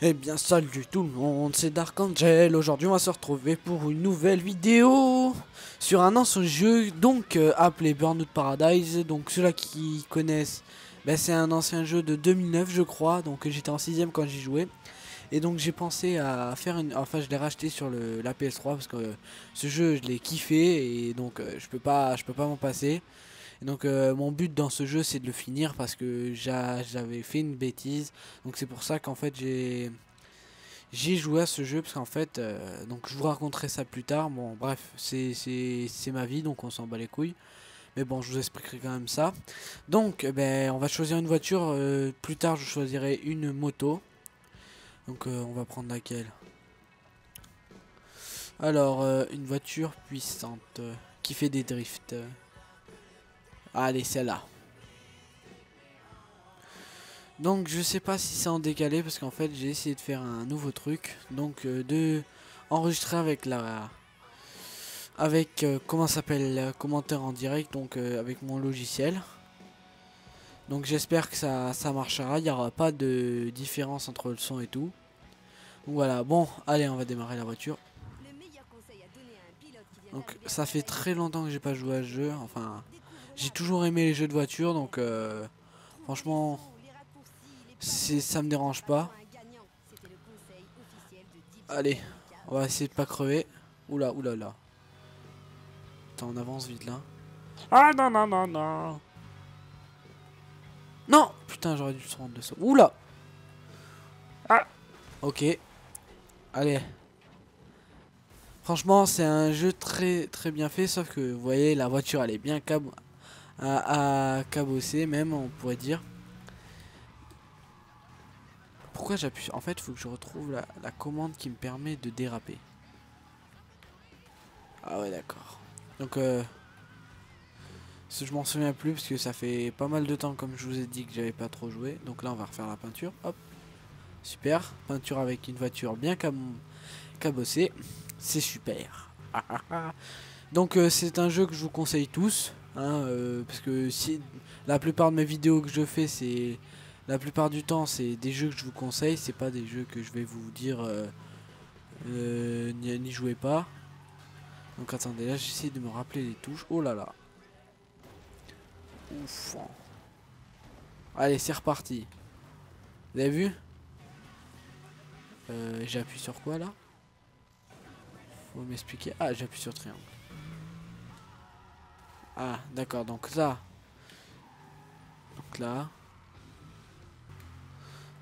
Eh bien salut tout le monde, c'est Dark Angel. Aujourd'hui on va se retrouver pour une nouvelle vidéo sur un ancien jeu donc appelé Burnout Paradise. Donc ceux-là qui connaissent, ben, c'est un ancien jeu de 2009 je crois. Donc j'étais en 6ème quand j'y jouais. Et donc j'ai pensé à faire une... Enfin je l'ai racheté sur la PS3 parce que ce jeu je l'ai kiffé. Et donc je peux pas m'en passer. Et donc mon but dans ce jeu c'est de le finir parce que j'avais fait une bêtise. Donc c'est pour ça qu'en fait j'ai joué à ce jeu parce qu'en fait donc je vous raconterai ça plus tard. Bon bref, c'est ma vie donc on s'en bat les couilles. Mais bon, je vous expliquerai quand même ça. Donc ben on va choisir une voiture, plus tard je choisirai une moto. Donc on va prendre laquelle? Alors une voiture puissante qui fait des drifts. Allez, celle-là. Donc je sais pas si c'est en décalé parce qu'en fait j'ai essayé de faire un nouveau truc. Donc de enregistrer avec comment ça s'appelle, commentaire en direct, donc avec mon logiciel. Donc j'espère que ça marchera, il n'y aura pas de différence entre le son et tout. Donc voilà, bon allez on va démarrer la voiture. Donc ça fait très longtemps que j'ai pas joué à ce jeu, enfin j'ai toujours aimé les jeux de voiture donc franchement ça me dérange pas. Allez, on va essayer de pas crever. Oula, oula, là. Attends, on avance vite là. Ah non, non, non, non. Non. Putain, j'aurais dû se rendre de ça. Oula. Ah. Ok. Allez. Franchement, c'est un jeu très très bien fait. Sauf que, vous voyez, la voiture, elle est bien à cabosser même, on pourrait dire. Pourquoi j'appuie? En fait, il faut que je retrouve la commande qui me permet de déraper. Ah ouais, d'accord. Donc, je m'en souviens plus parce que ça fait pas mal de temps, comme je vous ai dit, que j'avais pas trop joué. Donc là on va refaire la peinture. Hop. Super. Peinture avec une voiture bien cabossée. C'est super. Donc c'est un jeu que je vous conseille tous. Hein, parce que si la plupart de mes vidéos que je fais, c'est la plupart du temps c'est des jeux que je vous conseille. C'est pas des jeux que je vais vous dire n'y jouez pas. Donc attendez, là j'essaie de me rappeler les touches. Oh là là. Ouf. Allez, c'est reparti. Vous avez vu? J'appuie sur quoi là? Faut m'expliquer. Ah, j'appuie sur triangle. Ah, d'accord, donc là. Donc là.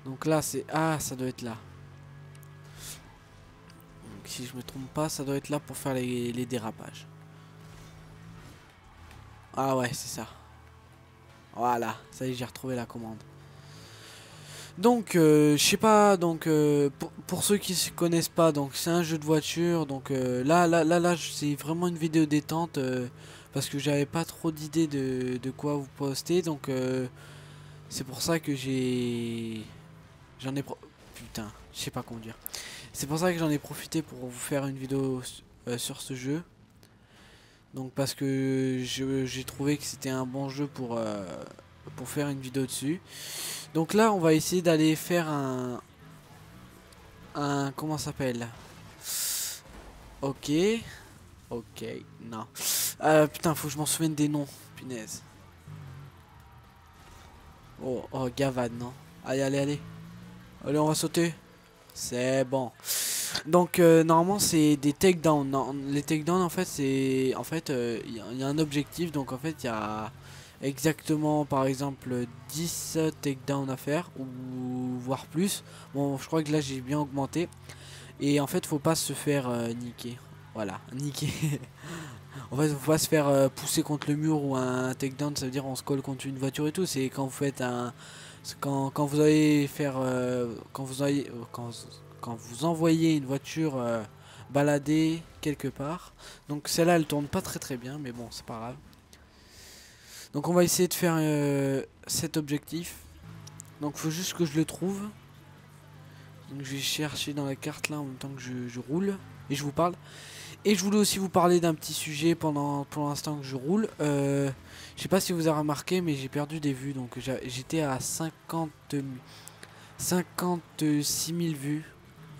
Donc là, c'est... Ah, ça doit être là. Donc si je me trompe pas, ça doit être là pour faire les dérapages. Ah ouais, c'est ça. Voilà, ça y est, j'ai retrouvé la commande. Donc, je sais pas, donc, pour ceux qui ne connaissent pas, donc c'est un jeu de voiture, donc là, c'est vraiment une vidéo détente, parce que j'avais pas trop d'idées de quoi vous poster, donc c'est pour ça que putain, je sais pas conduire. C'est pour ça que j'en ai profité pour vous faire une vidéo sur ce jeu. Donc parce que j'ai trouvé que c'était un bon jeu pour faire une vidéo dessus. Donc là, on va essayer d'aller faire comment ça s'appelle? Ok. Ok, non. Putain, faut que je m'en souvienne des noms. Punaise. Oh, Gavad, non. Allez, allez, allez. Allez, on va sauter. C'est bon. Donc, normalement, c'est des takedowns. Les takedowns, en fait, c'est... En fait, il y a un objectif. Donc, en fait, il y a exactement, par exemple, 10 takedowns à faire. Ou voire plus. Bon, je crois que là, j'ai bien augmenté. Et en fait, faut pas se faire niquer. Voilà, niquer. En fait, faut pas se faire pousser contre le mur ou un takedown, ça veut dire on se colle contre une voiture et tout. C'est quand vous faites quand vous allez faire quand vous envoyez une voiture balader quelque part. Donc celle-là, elle tourne pas très très bien, mais bon, c'est pas grave. Donc on va essayer de faire cet objectif. Donc faut juste que je le trouve. Donc je vais chercher dans la carte là en même temps que je roule et je vous parle. Et je voulais aussi vous parler d'un petit sujet pour l'instant que je roule. Je sais pas si vous avez remarqué, mais j'ai perdu des vues. Donc j'étais à 50 56 000 vues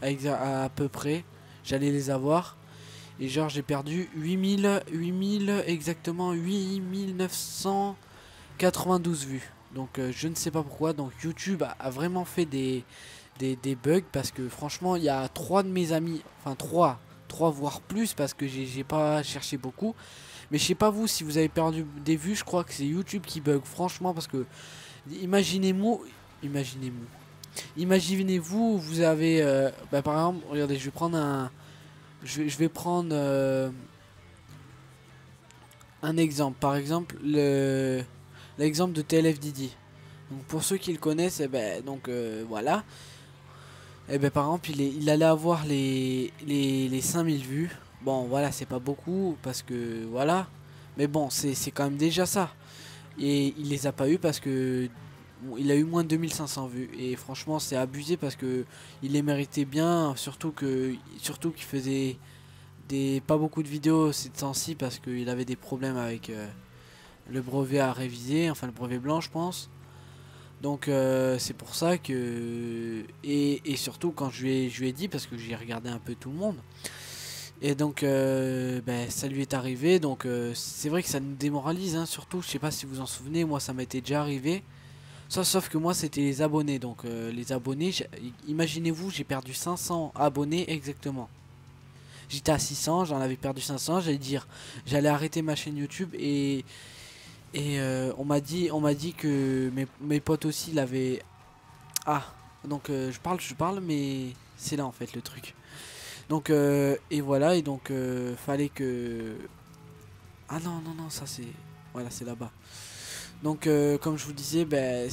à peu près. J'allais les avoir. Et genre j'ai perdu 8000 exactement 8992 vues. Donc je ne sais pas pourquoi. Donc YouTube a vraiment fait des bugs parce que franchement il y a 3 de mes amis, enfin 3 voire plus parce que j'ai pas cherché beaucoup. Mais je sais pas vous si vous avez perdu des vues, je crois que c'est YouTube qui bug franchement parce que imaginez-vous vous avez bah, par exemple regardez je vais prendre je vais prendre un exemple, par exemple l'exemple de TLF Didi. Donc pour ceux qui le connaissent, et ben donc voilà. Et ben par exemple il allait avoir les 5000 vues. Bon voilà c'est pas beaucoup parce que voilà. Mais bon c'est quand même déjà ça. Et il les a pas eu parce que bon, il a eu moins de 2500 vues. Et franchement c'est abusé parce que il les méritait bien. Surtout qu'il faisait pas beaucoup de vidéos ces temps-ci parce qu'il avait des problèmes avec le brevet à réviser. Enfin le brevet blanc je pense. Donc c'est pour ça que et surtout quand je lui ai dit parce que j'ai regardé un peu tout le monde et donc ben, ça lui est arrivé donc c'est vrai que ça nous démoralise hein, surtout je sais pas si vous en souvenez moi ça m'était déjà arrivé sauf que moi c'était les abonnés donc les abonnés imaginez-vous j'ai perdu 500 abonnés exactement. J'étais à 600 j'en avais perdu 500 j'allais arrêter ma chaîne YouTube et on m'a dit que mes potes aussi l'avaient. Ah, donc je parle, mais c'est là en fait le truc. Donc et voilà et donc fallait que. Ah non non non ça c'est voilà c'est là-bas. Donc comme je vous disais, ben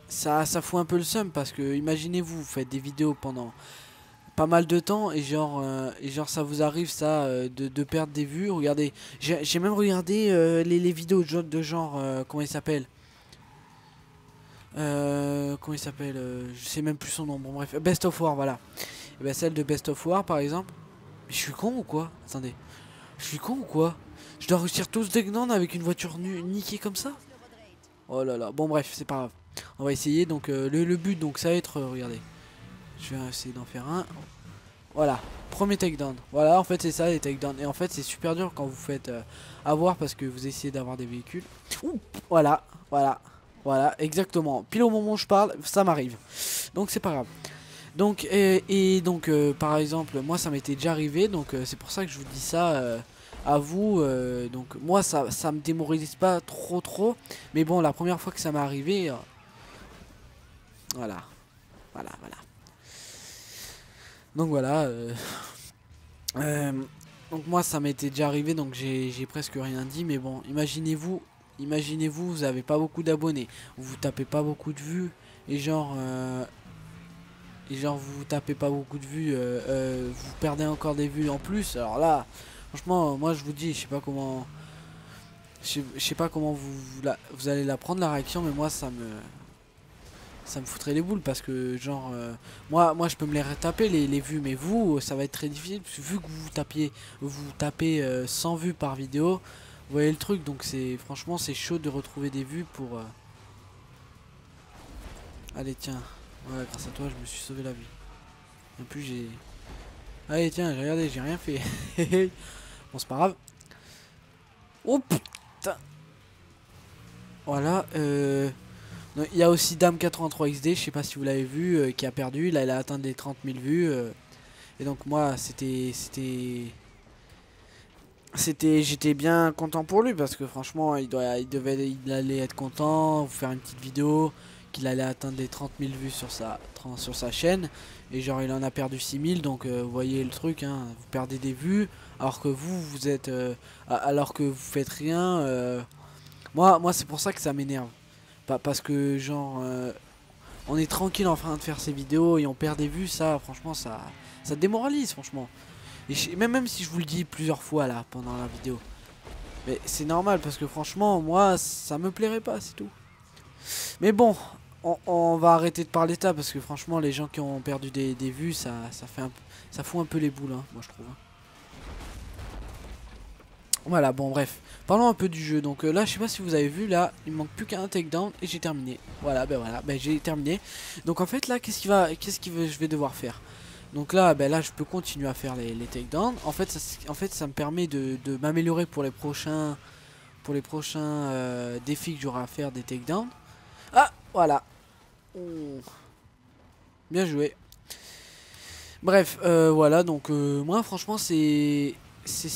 ça fout un peu le seum parce que imaginez-vous vous faites des vidéos pendant pas mal de temps et genre ça vous arrive ça de perdre des vues. Regardez j'ai même regardé les vidéos de genre comment il s'appelle je sais même plus son nom bon bref Best of War voilà et ben celle de Best of War par exemple. Mais je suis con ou quoi, attendez, je suis con ou quoi, je dois réussir tous Degnan avec une voiture niquée comme ça. Oh là là bon bref c'est pas grave on va essayer donc le but donc ça va être regardez je vais essayer d'en faire un. Voilà, premier takedown. Voilà, en fait c'est ça les takedowns. Et en fait c'est super dur quand vous faites avoir parce que vous essayez d'avoir des véhicules. Ouh, voilà, voilà, exactement. Pile au moment où je parle, ça m'arrive. Donc c'est pas grave. Donc et donc par exemple, moi ça m'était déjà arrivé. Donc c'est pour ça que je vous dis ça à vous. Donc moi ça me démoralise pas trop. Mais bon, la première fois que ça m'est arrivé, voilà. Donc voilà. Donc moi ça m'était déjà arrivé donc j'ai presque rien dit mais bon imaginez-vous vous avez pas beaucoup d'abonnés, vous tapez pas beaucoup de vues et genre vous tapez pas beaucoup de vues vous perdez encore des vues en plus alors là franchement moi je vous dis je sais pas comment vous allez la prendre la réaction mais moi ça me foutrait les boules parce que genre moi je peux me les retaper les vues mais vous ça va être très difficile parce que vu que vous tapez 100 vues par vidéo vous voyez le truc donc c'est franchement c'est chaud de retrouver des vues pour allez tiens ouais grâce à toi je me suis sauvé la vie en plus j'ai allez tiens regardez j'ai rien fait bon c'est pas grave oh putain voilà il y a aussi Dame83XD, je sais pas si vous l'avez vu, qui a perdu, là elle a atteint les 30 000 vues. Et donc moi j'étais bien content pour lui parce que franchement il allait être content, vous faire une petite vidéo, qu'il allait atteindre les 30 000 vues sur sa chaîne. Et genre il en a perdu 6000 donc vous voyez le truc, hein, vous perdez des vues alors que vous êtes alors que vous faites rien. Moi c'est pour ça que ça m'énerve. Parce que genre on est tranquille en train de faire ces vidéos et on perd des vues, ça franchement ça démoralise franchement. Et même si je vous le dis plusieurs fois là pendant la vidéo. Mais c'est normal parce que franchement moi ça me plairait pas c'est tout. Mais bon on va arrêter de parler de ça parce que franchement les gens qui ont perdu des vues ça fout un peu les boules hein, moi je trouve. Voilà, bon bref, parlons un peu du jeu. Donc là, je sais pas si vous avez vu, là, il me manque plus qu'un takedown et j'ai terminé. Voilà, j'ai terminé. Donc en fait là, je vais devoir faire. Donc là, là, je peux continuer à faire les takedowns. En fait, ça me permet de m'améliorer pour les prochains défis que j'aurai à faire des takedowns. Ah, voilà. Oh, bien joué. Bref, voilà, donc moi franchement c'est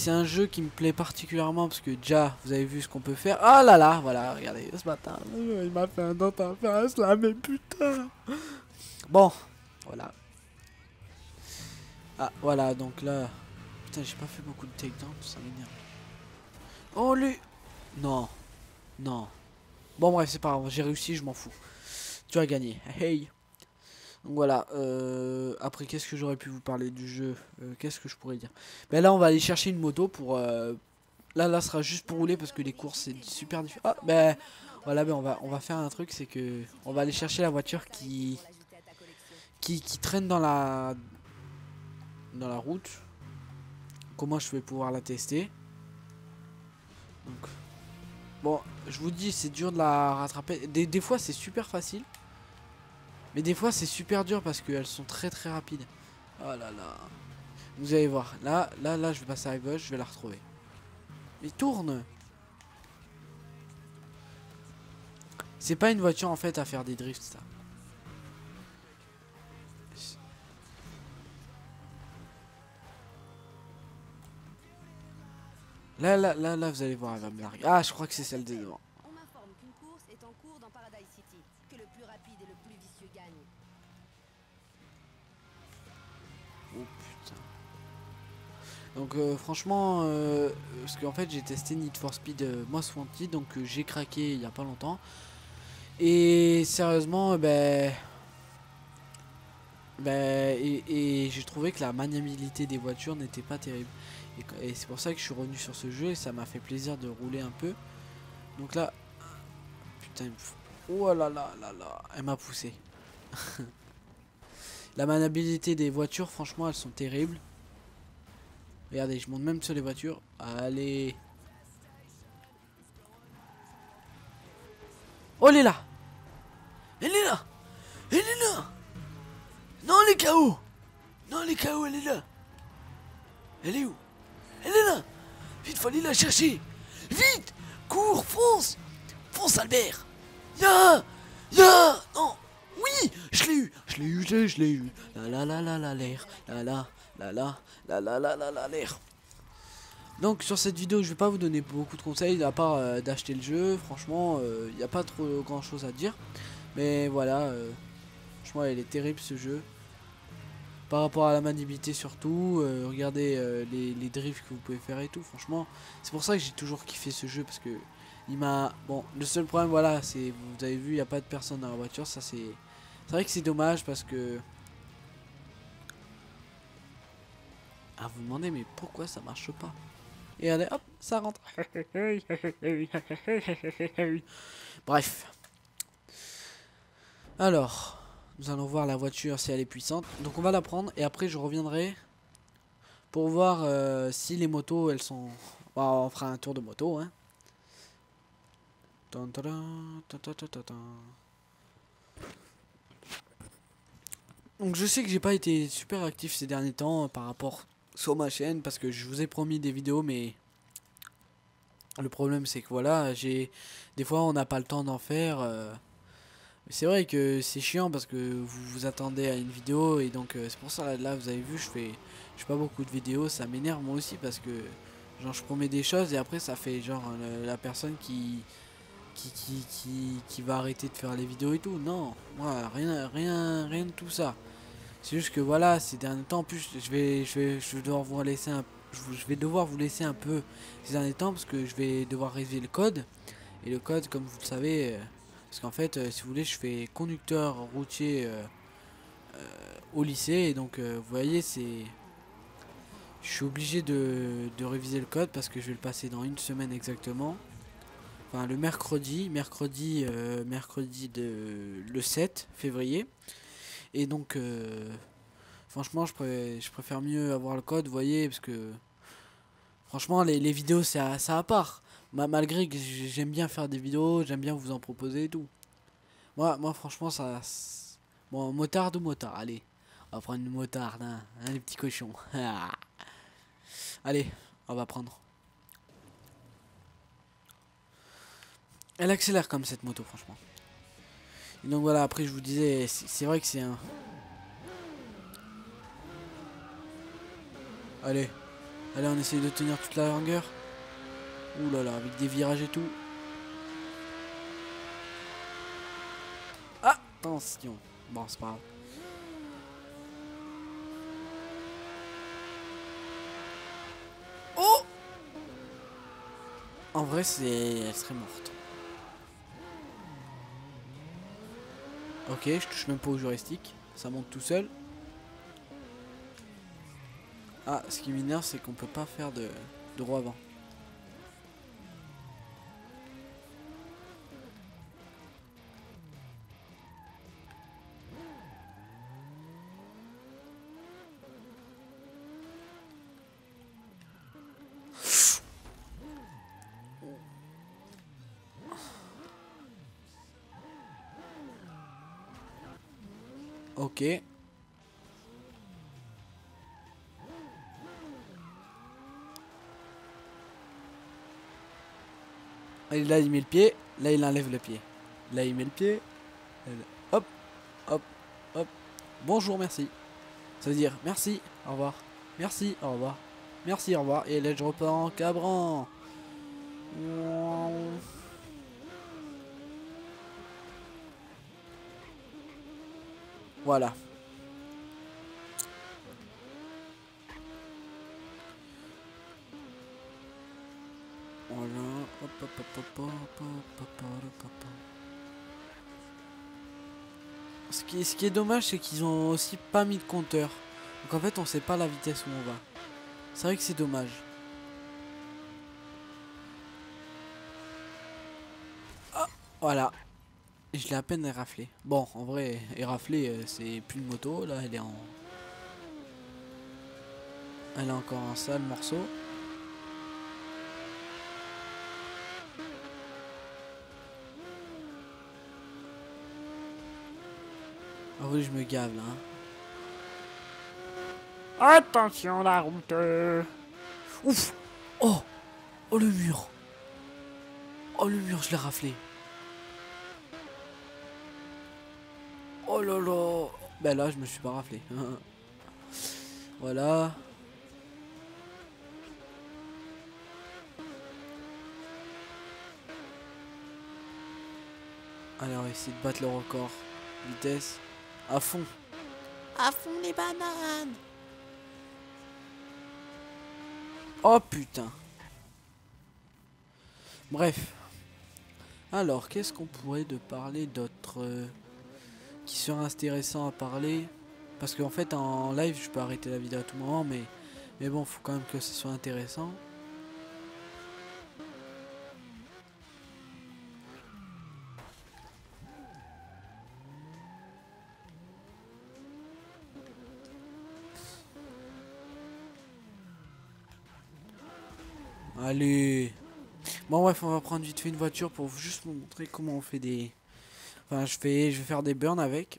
un jeu qui me plaît particulièrement parce que déjà vous avez vu ce qu'on peut faire. Ah là là, voilà, regardez, ce matin, il m'a fait un dent en face là, mais putain. Bon, voilà. Ah voilà, donc là, putain, j'ai pas fait beaucoup de takedown, ça m'énerve. Oh lui. Non, non. Bon bref, c'est pas grave, j'ai réussi, je m'en fous. Tu as gagné. Hey. Donc voilà, après qu'est-ce que j'aurais pu vous parler du jeu, qu'est-ce que je pourrais dire. Ben là on va aller chercher une moto pour là sera juste pour rouler parce que les courses c'est super difficile. Ah ben voilà, ben on va faire un truc, c'est que on va aller chercher la voiture qui traîne dans la route. Comment je vais pouvoir la tester. Donc bon, je vous dis c'est dur de la rattraper. Des fois c'est super facile. Mais des fois c'est super dur parce qu'elles sont très très rapides. Oh là là. Vous allez voir. Là, je vais passer à gauche, je vais la retrouver. Mais tourne. C'est pas une voiture en fait à faire des drifts ça. Là, vous allez voir, elle va me larguer. Ah, je crois que c'est celle de devant. On m'informe qu'une course est en cours dans Paradise City. Que le plus rapide et le plus vicieux gagne. Oh putain. Donc franchement, parce qu'en fait j'ai testé Need for Speed Most Wanted, donc j'ai craqué il y a pas longtemps. Et sérieusement, et j'ai trouvé que la maniabilité des voitures n'était pas terrible. Et c'est pour ça que je suis revenu sur ce jeu et ça m'a fait plaisir de rouler un peu. Donc là, putain, oh là là là là, elle m'a poussé. La maniabilité des voitures, franchement, elles sont terribles. Regardez, je monte même sur les voitures. Allez. Oh, elle est là. Elle est là. Elle est là. Non, les KO. Non, les KO, elle est là. Elle est où? Elle est là. Vite, faut aller la chercher. Vite. Cours, fonce. Fonce, Albert. Ya. Ya. Non. Oui, je l'ai eu. Je l'ai eu, je l'ai eu. La l'air. La l'air. Donc sur cette vidéo je vais pas vous donner beaucoup de conseils à part d'acheter le jeu. Franchement il n'y a pas trop grand chose à dire. Mais voilà, franchement il est terrible ce jeu. Par rapport à la maniabilité surtout, regardez les drifts que vous pouvez faire et tout. Franchement c'est pour ça que j'ai toujours kiffé ce jeu parce que il m'a... Bon le seul problème voilà c'est, vous avez vu il n'y a pas de personne dans la voiture. Ça c'est vrai que c'est dommage parce que... Ah vous me demandez mais pourquoi ça marche pas? Et allez, hop, ça rentre. Bref. Alors, nous allons voir la voiture si elle est puissante. Donc on va la prendre et après je reviendrai pour voir si les motos elles sont... Bon, on fera un tour de moto. Hein. Donc je sais que j'ai pas été super actif ces derniers temps par rapport sur ma chaîne parce que je vous ai promis des vidéos mais... Le problème c'est que voilà, des fois on n'a pas le temps d'en faire. C'est vrai que c'est chiant parce que vous vous attendez à une vidéo et donc c'est pour ça là vous avez vu je fais pas beaucoup de vidéos, ça m'énerve moi aussi parce que genre je promets des choses et après ça fait genre la personne qui va arrêter de faire les vidéos et tout. Non, moi rien de tout ça. C'est juste que voilà, ces derniers temps en plus je vais devoir vous laisser je vais devoir vous laisser un peu ces derniers temps parce que je vais devoir réviser le code. Et le code, comme vous le savez, parce qu'en fait, si vous voulez, je fais conducteur routier au lycée. Et donc, vous voyez, je suis obligé de réviser le code parce que je vais le passer dans une semaine exactement. Enfin, le mercredi le 7 février. Et donc, franchement, je préfère mieux avoir le code, vous voyez, parce que Franchement, les vidéos, c'est à part. Malgré que j'aime bien faire des vidéos, j'aime bien vous en proposer et tout. Moi franchement, ça... Bon, motarde ou motard, allez. On va prendre une motarde, hein, les petits cochons. Allez, on va prendre. Elle accélère comme cette moto, franchement. Et donc voilà, après je vous disais, c'est vrai que c'est un... Allez, allez, on essaye de tenir toute la longueur. Ouh là là, avec des virages et tout. Ah, attention. Bon, c'est pas grave. Oh! En vrai, elle serait morte. Ok, je touche même pas au joystick. Ça monte tout seul. Ah, ce qui m'énerve, c'est qu'on peut pas faire de droit avant. Ok. Et là, il met le pied. Là, il enlève le pied. Là, il met le pied. Hop, hop, hop. Bonjour, merci. Ça veut dire merci, au revoir. Merci, au revoir. Merci, au revoir. Et là, je repars en cabrant. Voilà. Voilà. Hop, hop, hop, hop, hop, hop, hop, hop, hop. Ce qui est dommage, c'est qu'ils ont aussi pas mis de compteur. Donc en fait, on sait pas la vitesse où on va. C'est vrai que c'est dommage. Ah, voilà. Je l'ai à peine éraflé. Bon, en vrai, éraflé, c'est plus une moto. Là, elle est en... Elle est encore un sale morceau. Ah oui, je me gave là. Hein. Attention la route. Ouf. Oh. Oh le mur. Oh le mur, je l'ai raflé. Oh là là. Ben là, je me suis pas raflé. Voilà. Allez, on va essayer de battre le record. Vitesse. À fond. À fond les bananes. Oh putain. Bref. Alors, qu'est-ce qu'on pourrait de parler d'autre qui serait intéressant à parler? Parce qu'en fait, en live, je peux arrêter la vidéo à tout moment, mais bon, faut quand même que ce soit intéressant. Allez. Bon bref, on va prendre vite fait une voiture pour juste vous montrer comment on fait des... Enfin, je vais faire des burns avec.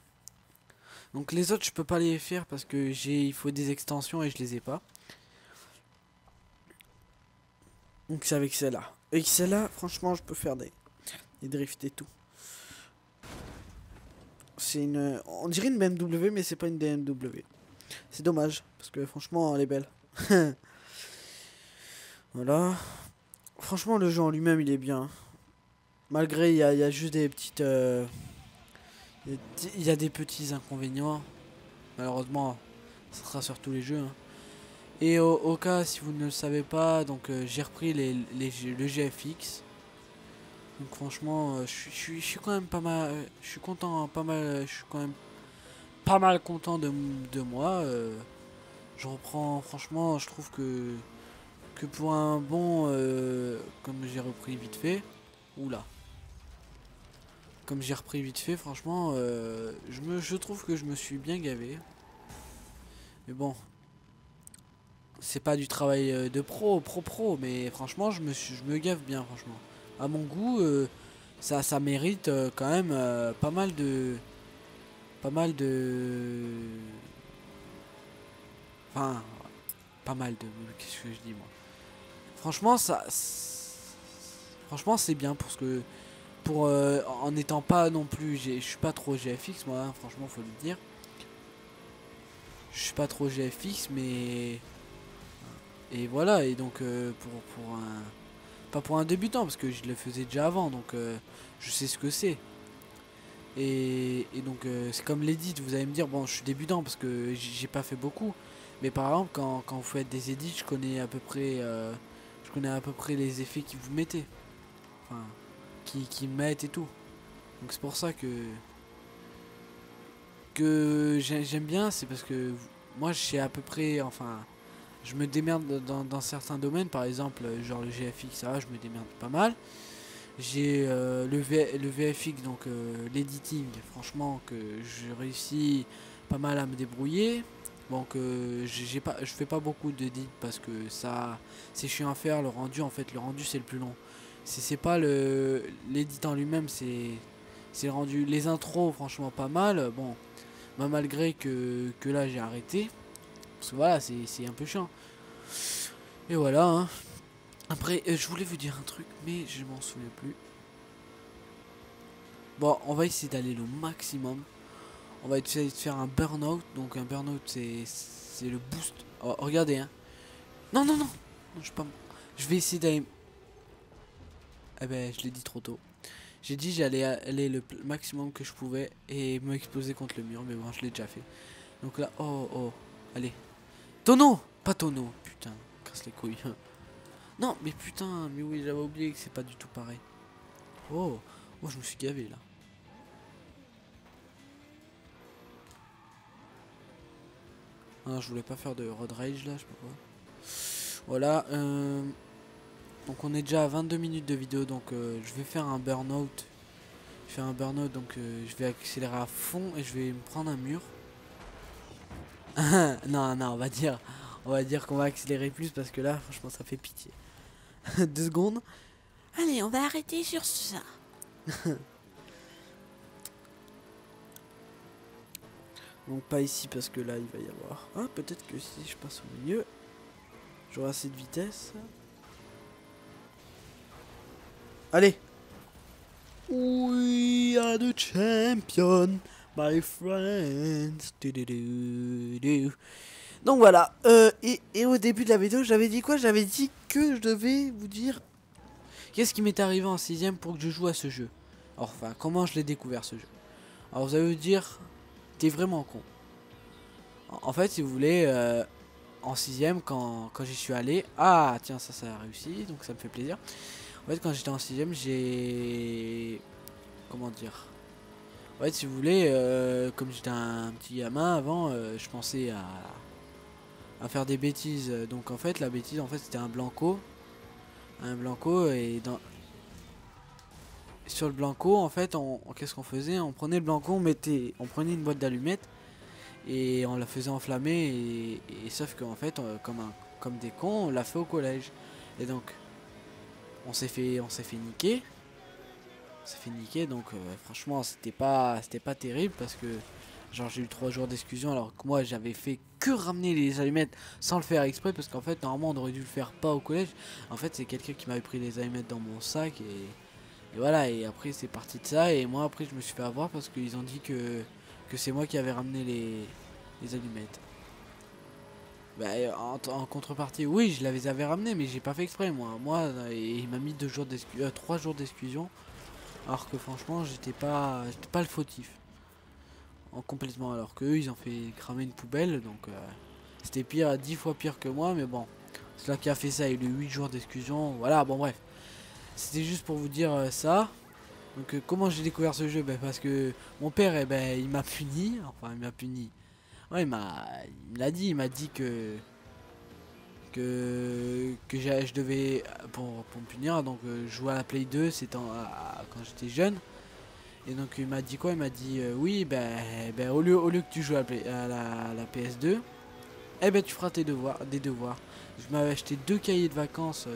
Donc les autres, je peux pas les faire parce que il faut des extensions et je les ai pas. Donc c'est avec celle-là. Avec celle-là, franchement, je peux faire des drifts et tout. C'est une... On dirait une BMW, mais c'est pas une BMW. C'est dommage, parce que franchement, elle est belle. Voilà. Franchement, le jeu en lui-même, il est bien. Malgré, il y a juste des petites... il y a des petits inconvénients. Malheureusement, ça sera sur tous les jeux. Hein. Et au cas, si vous ne le savez pas, donc j'ai repris le GFX. Donc franchement, je suis quand même pas mal... je suis content, pas mal... je suis quand même pas mal content de moi. Je reprends, franchement, je trouve que pour un bon... comme j'ai repris vite fait... Oula. Comme j'ai repris vite fait, franchement, je trouve que je me suis bien gavé. Mais bon. c'est pas du travail de pro, mais franchement, je me gaffe bien, franchement. À mon goût, ça mérite quand même pas mal de, enfin, pas mal de, qu'est-ce que je dis moi. Franchement, franchement, c'est bien pour ce que, en n'étant pas non plus, je suis pas trop GFX moi, hein, franchement, faut le dire. Je suis pas trop GFX, mais et voilà, et donc pour un, pas pour un débutant parce que je le faisais déjà avant, donc je sais ce que c'est. Et donc c'est comme l'édit, vous allez me dire bon, je suis débutant parce que j'ai pas fait beaucoup, mais par exemple quand vous faites des edits, je connais à peu près les effets qui vous mettez, enfin qui mettent et tout. Donc c'est pour ça que j'aime bien, c'est parce que moi je sais à peu près, enfin je me démerde dans certains domaines, par exemple genre le GFX, ça va, je me démerde pas mal. J'ai le VFX, donc l'editing, franchement que je réussis pas mal à me débrouiller. Donc je fais pas beaucoup d'edit parce que ça c'est chiant à faire, le rendu en fait, le rendu c'est le plus long. C'est pas l'edit en lui-même, c'est le rendu. Les intros franchement pas mal, bon, bah, malgré que là j'ai arrêté. Parce que voilà, c'est un peu chiant. Et voilà, hein. Après, je voulais vous dire un truc, mais je m'en souviens plus. Bon, on va essayer d'aller le maximum. On va essayer de faire un burn-out. Donc un burn-out, c'est le boost. Oh, regardez, hein. Non, non, non. Non, je vais essayer d'aller... Eh ben, je l'ai dit trop tôt. J'ai dit j'allais aller le maximum que je pouvais et me exploser contre le mur. Mais bon, je l'ai déjà fait. Donc là, oh, oh. Allez. Tonneau. Pas tonneau. Putain, casse les couilles. Non, mais putain, mais oui, j'avais oublié que c'est pas du tout pareil. Oh, oh, je me suis gavé là. Ah, je voulais pas faire de road rage là, je sais pas quoi. Voilà, donc on est déjà à 22 minutes de vidéo, donc je vais faire un burn-out. Je vais faire un burn-out, donc je vais accélérer à fond et je vais me prendre un mur. Non, non, on va dire qu'on va accélérer plus parce que là, franchement, ça fait pitié. 2 secondes. Allez, on va arrêter sur ça. Donc pas ici parce que là il va y avoir. Ah, peut-être que si je passe au milieu, j'aurai assez de vitesse. Allez. We are the champion, my friends. Donc voilà. Et au début de la vidéo, j'avais dit quoi? J'avais dit que je devais vous dire qu'est-ce qui m'est arrivé en 6ème pour que je joue à ce jeu. Enfin, comment je l'ai découvert ce jeu. Alors vous allez vous dire, t'es vraiment con. En fait, si vous voulez, en 6ème, quand j'y suis allé... Ah, tiens, ça a réussi, donc ça me fait plaisir. En fait, quand j'étais en 6ème, j'ai... Comment dire? En fait, si vous voulez, comme j'étais un petit gamin avant, je pensais à faire des bêtises. Donc en fait, la bêtise, en fait, c'était un blanco. Un blanco, et sur le blanco, en fait, qu'est-ce qu'on faisait? On prenait le blanco, on prenait une boîte d'allumettes et on la faisait enflammer et sauf qu'en fait comme des cons on l'a fait au collège et donc on s'est fait niquer donc franchement c'était pas terrible parce que genre j'ai eu 3 jours d'exclusion alors que moi j'avais fait que ramener les allumettes sans le faire exprès parce qu'en fait normalement on aurait dû le faire pas au collège. En fait c'est quelqu'un qui m'avait pris les allumettes dans mon sac et voilà, et après c'est parti de ça et moi après je me suis fait avoir parce qu'ils ont dit que c'est moi qui avais ramené les allumettes. Bah, en contrepartie, oui, je les avais ramenés, mais j'ai pas fait exprès, moi. Et il m'a mis 3 jours d'exclusion, alors que franchement, j'étais pas le fautif. Complètement, alors que eux, ils ont fait cramer une poubelle, donc c'était pire, 10 fois pire que moi, mais bon. Celui qui a fait ça, il a eu 8 jours d'exclusion, voilà, bon bref. C'était juste pour vous dire ça. Donc comment j'ai découvert ce jeu? Ben, parce que mon père, eh ben, il m'a puni, enfin il m'a puni. Ouais, il me l'a dit, il m'a dit que je devais, pour me punir, donc jouer à la Play 2, c'était quand j'étais jeune. Et donc il m'a dit quoi? Il m'a dit oui, ben au lieu que tu joues à la PS2, eh ben tu feras tes devoirs, des devoirs. Je m'avais acheté 2 cahiers de vacances,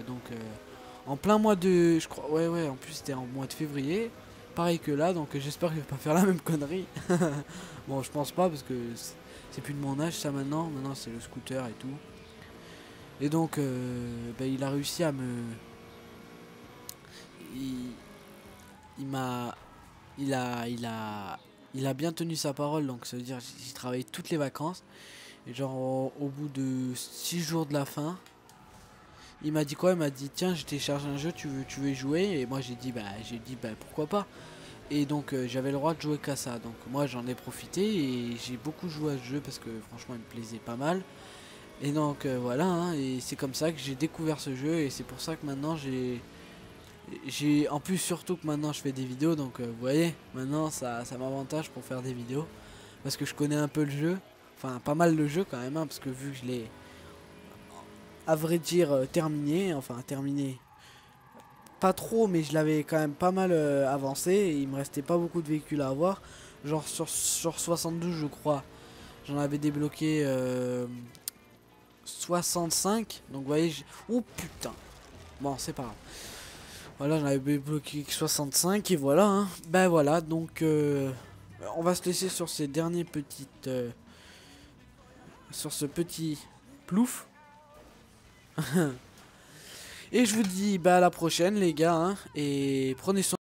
en plein mois de, je crois, ouais, en plus c'était en mois de février, pareil que là, donc j'espère que je vais pas faire la même connerie. Bon, je pense pas parce que c'est plus de mon âge ça maintenant c'est le scooter et tout. Et donc, il a réussi à me, il, il m'a, il a bien tenu sa parole, donc ça veut dire j'ai travaillé toutes les vacances. Et genre au bout de 6 jours de la fin, il m'a dit quoi? Il m'a dit tiens, je télécharge un jeu, tu veux y jouer? Et moi j'ai dit bah pourquoi pas. Et donc j'avais le droit de jouer qu'à ça. Donc moi j'en ai profité et j'ai beaucoup joué à ce jeu parce que franchement il me plaisait pas mal. Et donc voilà, hein, et c'est comme ça que j'ai découvert ce jeu et c'est pour ça que maintenant j'ai en plus surtout que maintenant je fais des vidéos, donc vous voyez, maintenant ça m'avantage pour faire des vidéos parce que je connais un peu le jeu, enfin pas mal le jeu quand même, hein, parce que vu que je l'ai à vrai dire terminé, enfin terminé pas trop, mais je l'avais quand même pas mal avancé et il me restait pas beaucoup de véhicules à avoir, genre sur 72 je crois, j'en avais débloqué 65, donc vous voyez, oh putain, bon c'est pas grave. Voilà, j'en avais bloqué 65 et voilà, hein. Ben voilà, donc on va se laisser sur ces derniers petites sur ce petit plouf. Et je vous dis bah à la prochaine les gars, hein, et prenez soin